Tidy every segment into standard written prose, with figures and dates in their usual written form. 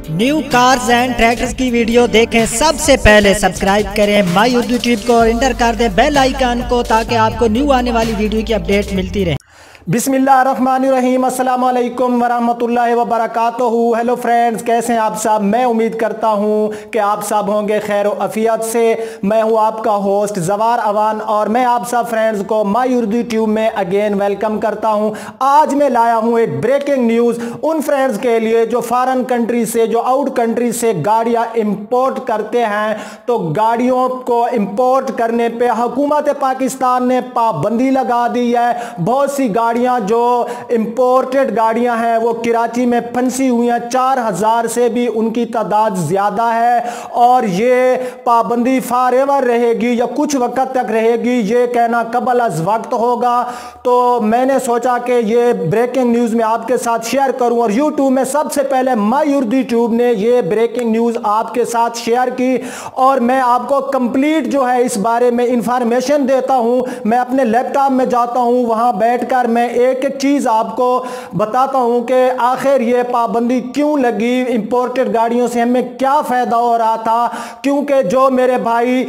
New cars and tractors की video देखें सबसे पहले सब्सक्राइब करें माई उर्दू ट्यूब को और इंटर कर दें बेल आइकन को ताकि आपको न्यू आने वाली वीडियो की अपडेट मिलती रहे। बिस्मिल्लाहिर्रहमानिर्रहीम, अस्सलाम वालेकुम वरहमतुल्लाहि वबरकातुहू। हेलो फ्रेंड्स, कैसे हैं आप सब। मैं उम्मीद करता हूं कि आप सब होंगे खैर अफियत से। मैं हूं आपका होस्ट जवार अवान और मैं आप सब फ्रेंड्स को माई उर्दू ट्यूब में अगेन वेलकम करता हूं। आज मैं लाया हूं एक ब्रेकिंग न्यूज़ उन फ्रेंड्स के लिए जो फॉरेन कंट्री से, जो आउट कंट्री से गाड़ियां इंपोर्ट करते हैं। तो गाड़ियों को इंपोर्ट करने पे हुकूमत पाकिस्तान ने पाबंदी लगा दी है। बहुत सी गाड़ियां जो इंपोर्टेड गाड़ियां हैं वो कराची में फंसी हुई हैं। 4000 से भी उनकी तादाद ज्यादा है और ये पाबंदी फॉरएवर रहेगी या कुछ वक्त तक रहेगी, ये कहना कबल अज वक्त होगा। तो मैंने सोचा कि ये ब्रेकिंग न्यूज़ में आपके साथ शेयर करूं और यूट्यूब में सबसे पहले माई उर्दू ट्यूब ने ये ब्रेकिंग न्यूज़ आपके साथ शेयर की और मैं आपको कंप्लीट जो है इस बारे में इंफॉर्मेशन देता हूं। मैं अपने लैपटॉप में जाता हूं, वहां बैठकर मैं एक एक चीज आपको बताता हूं कि आखिर ये पाबंदी क्यों लगी, इंपोर्टेड गाड़ियों से हमें क्या फायदा हो रहा था। क्योंकि जो मेरे भाई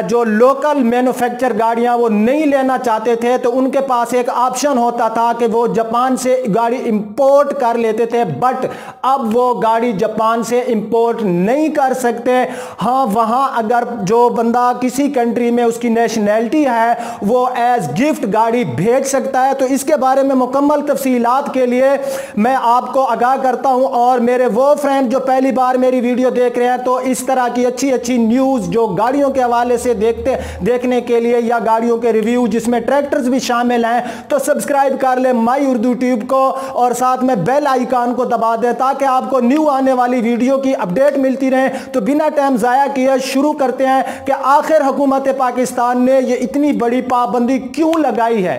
जो लोकल मैन्युफैक्चर गाड़ियां वो नहीं लेना चाहते थे तो उनके पास एक ऑप्शन होता था कि वो जापान से गाड़ी इंपोर्ट कर लेते थे, बट अब वो गाड़ी जापान से इंपोर्ट नहीं कर सकते। हाँ, वहां अगर जो बंदा किसी कंट्री में उसकी नेशनैलिटी है वो एज गिफ्ट गाड़ी भेज सकता है। तो इसके बारे में मुकम्मल तफसीलात के लिए मैं आपको आगाह करता हूं और मेरे वो फ्रेंड जो पहली बार मेरी वीडियो देख रहे हैं तो इस तरह की अच्छी अच्छी न्यूज़ जो गाड़ियों के हवाले से देखने के लिए या गाड़ियों के रिव्यू जिसमें ट्रैक्टर्स भी शामिल हैं तो सब्सक्राइब कर ले माई उर्दू ट्यूब को और साथ में बेल आइकन को दबा दे ताकि आपको न्यू आने वाली वीडियो की अपडेट मिलती रहे। तो बिना टाइम ज़ाया किए शुरू करते हैं कि आखिर हुकूमत पाकिस्तान ने ये इतनी बड़ी पाबंदी क्यों लगाई है।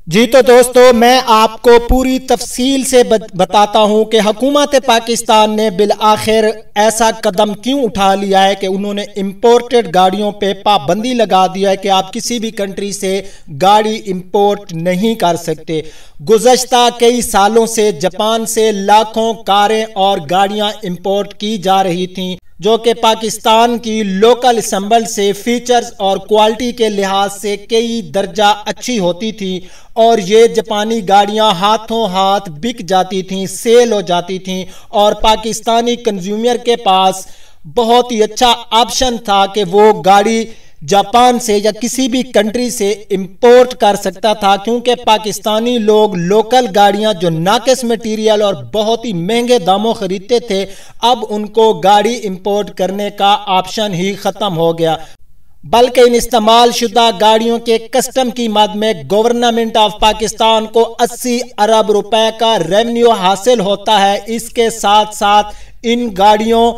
जी तो दोस्तों, मैं आपको पूरी तफसील से बताता हूं कि हुकूमत पाकिस्तान ने बिल आखिर ऐसा कदम क्यों उठा लिया है कि उन्होंने इंपोर्टेड गाड़ियों पे पाबंदी लगा दिया है कि आप किसी भी कंट्री से गाड़ी इंपोर्ट नहीं कर सकते। गुज़श्ता कई सालों से जापान से लाखों कारें और गाड़ियां इंपोर्ट की जा रही थीं जो कि पाकिस्तान की लोकल असम्बल से फीचर्स और क्वालिटी के लिहाज से कई दर्जा अच्छी होती थी और ये जापानी गाड़ियां हाथों हाथ बिक जाती थीं, सेल हो जाती थीं और पाकिस्तानी कंज्यूमर के पास बहुत ही अच्छा ऑप्शन था कि वो गाड़ी जापान से या किसी भी कंट्री से इंपोर्ट कर सकता था। क्योंकि पाकिस्तानी लोग लोकल गाड़ियां जो नाकिस मटेरियल और बहुत ही महंगे दामों खरीदते थे, अब उनको गाड़ी इंपोर्ट करने का ऑप्शन ही खत्म हो गया। बल्कि इन इस्तेमाल शुदा गाड़ियों के कस्टम की मद में गवर्नमेंट ऑफ पाकिस्तान को 80 अरब रुपए का रेवेन्यू हासिल होता है। इसके साथ साथ इन गाड़ियों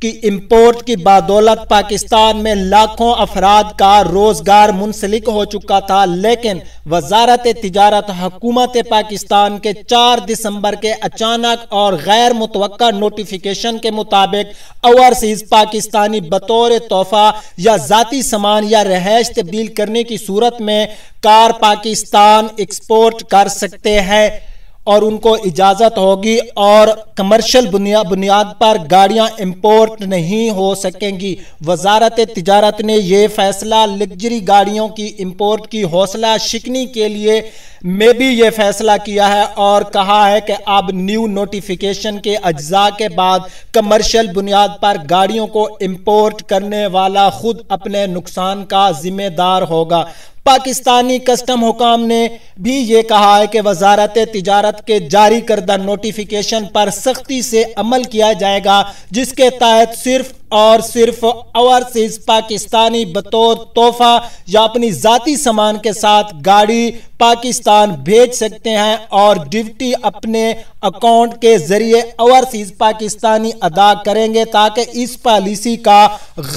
कि इंपोर्ट की बदौलत पाकिस्तान में लाखों अफराद का रोजगार मुंसलिक हो चुका था। लेकिन वजारत तिजारत हुकूमत पाकिस्तान के 4 दिसंबर के अचानक और गैर मुतवक्का नोटिफिकेशन के मुताबिक ओवरसीज पाकिस्तानी बतौर तोहफा या जाती सामान या रहायश तब्दील करने की सूरत में कार पाकिस्तान एक्सपोर्ट कर सकते हैं और उनको इजाज़त होगी और कमर्शियल बुनियाद पर गाड़ियां इंपोर्ट नहीं हो सकेंगी। वजारत तिजारत ने यह फैसला लग्जरी गाड़ियों की इंपोर्ट की हौसला शिकनी के लिए में भी ये फैसला किया है और कहा है कि अब न्यू नोटिफिकेशन के अज्जा के बाद कमर्शियल बुनियाद पर गाड़ियों को इंपोर्ट करने वाला खुद अपने नुकसान का जिम्मेदार होगा। पाकिस्तानी कस्टम हुकाम ने भी ये कहा है कि वजारत तिजारत के जारी करदा नोटिफिकेशन पर सख्ती से अमल किया जाएगा जिसके तहत सिर्फ और सिर्फ ओवरसीज पाकिस्तानी बतौर तोहफा या अपनी जाती सामान के साथ गाड़ी पाकिस्तान भेज सकते हैं और ड्यूटी अपने अकाउंट के जरिए ओवरसीज पाकिस्तानी अदा करेंगे ताकि इस पॉलिसी का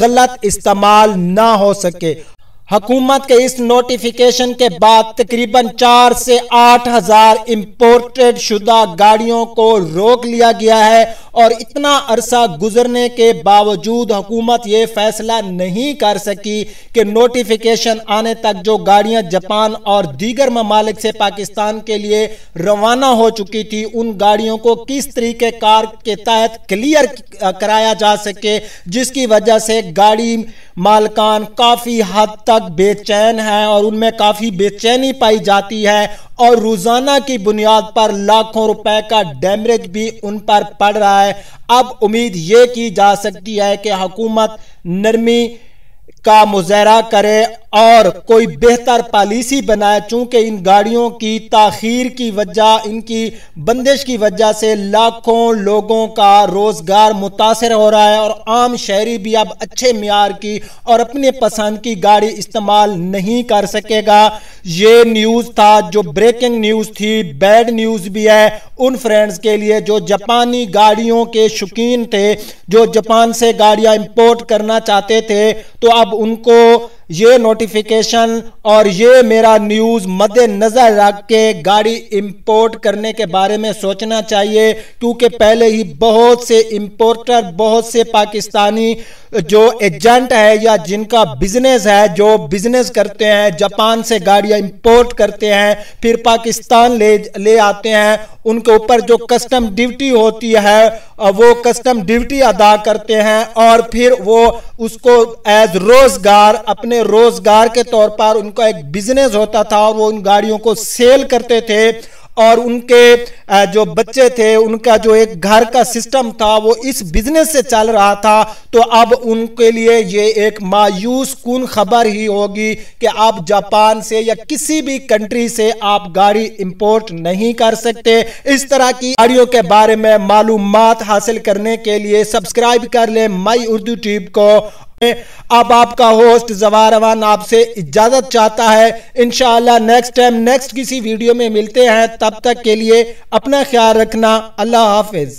गलत इस्तेमाल ना हो सके। हुकूमत के इस नोटिफिकेशन के बाद तकरीबन 4 से 8 हज़ार इंपोर्टेड शुदा गाड़ियों को रोक लिया गया है और इतना अरसा गुजरने के बावजूद हुकूमत ये फैसला नहीं कर सकी कि नोटिफिकेशन आने तक जो गाड़ियां जापान और दीगर ममालिक से पाकिस्तान के लिए रवाना हो चुकी थी उन गाड़ियों को किस तरीके कार के तहत क्लियर कराया जा सके, जिसकी वजह से गाड़ी मालकान काफ़ी हद तक बेचैन है और उनमें काफ़ी बेचैनी पाई जाती है और रोज़ाना की बुनियाद पर लाखों रुपए का डैमेज भी उन पर पड़ रहा है। अब उम्मीद ये की जा सकती है कि हुकूमत नरमी का मुजाहरा करे और कोई बेहतर पॉलिसी बनाए, चूंकि इन गाड़ियों की ताखीर की वजह, इनकी बंदिश की वजह से लाखों लोगों का रोजगार मुतासर हो रहा है और आम शहरी भी अब अच्छे मियार की और अपने पसंद की गाड़ी इस्तेमाल नहीं कर सकेगा। ये न्यूज़ था जो ब्रेकिंग न्यूज़ थी, बैड न्यूज़ भी है उन फ्रेंड्स के लिए जो जापानी गाड़ियों के शौकीन थे, जो जापान से गाड़ियां इंपोर्ट करना चाहते थे। तो अब उनको ये नोटिफिकेशन और ये मेरा न्यूज़ मद्देनजर रख के गाड़ी इंपोर्ट करने के बारे में सोचना चाहिए, क्योंकि पहले ही बहुत से इंपोर्टर, बहुत से पाकिस्तानी जो एजेंट है या जिनका बिजनेस है, जो बिजनेस करते हैं, जापान से गाड़ियां इंपोर्ट करते हैं फिर पाकिस्तान ले आते हैं, उनके ऊपर जो कस्टम ड्यूटी होती है वो कस्टम ड्यूटी अदा करते हैं और फिर वो उसको एज रोजगार, अपने रोजगार के तौर पर उनका एक बिजनेस होता था और वो उन गाड़ियों को सेल करते थे और उनके जो बच्चे थे उनका जो एक घर का सिस्टम था वो इस बिजनेस से चल रहा था। तो अब उनके लिए ये एक मायूस कुन खबर ही होगी कि आप जापान से या किसी भी कंट्री से आप गाड़ी इंपोर्ट नहीं कर सकते। इस तरह की गाड़ियों के बारे में मालूमात हासिल करने के लिए सब्सक्राइब कर ले माई उर्दू ट्यूब को। अब आपका होस्ट जवार रवान आपसे इजाजत चाहता है। इंशाअल्लाह नेक्स्ट टाइम नेक्स्ट किसी वीडियो में मिलते हैं, तब तक के लिए अपना ख्याल रखना। अल्लाह हाफिज।